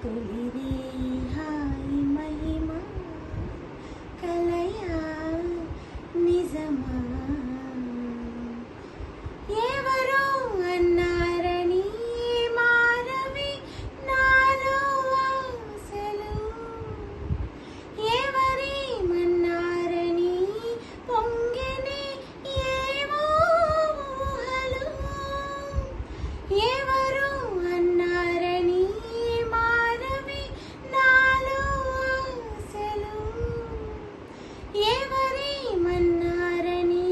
తొలిరే హాయి మహిమ కలయా నిజమా ఎవరో అన్నారని మారవి నాలో ఆశలు ఎవరేమన్నారని పొంగిని ఏమో ఊహలు ఎవరు అన్నారని మారవి నాలో ఆశలు ఎవరేమన్నారని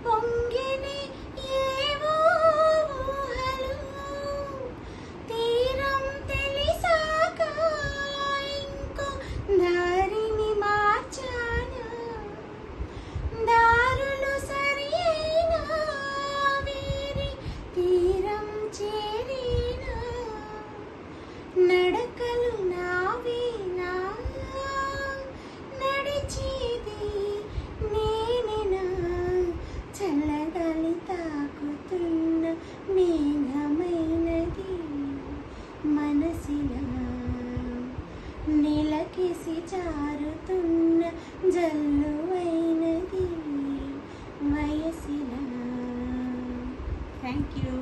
పొంగిని ఏమో ఊహలు తీరం తెలిసాక ఇంకో దారిని మార్చానా దారులు సరి అయినా వేరే తీరం చేరినా నడకలు నావేనా నడిచేది నేనేనా చల్లగాలి తాకుతున్న మేఘమైనది మనసిలా నెలకేసి జారుతున్న జల్లువైనది వయసిలా. Thank you.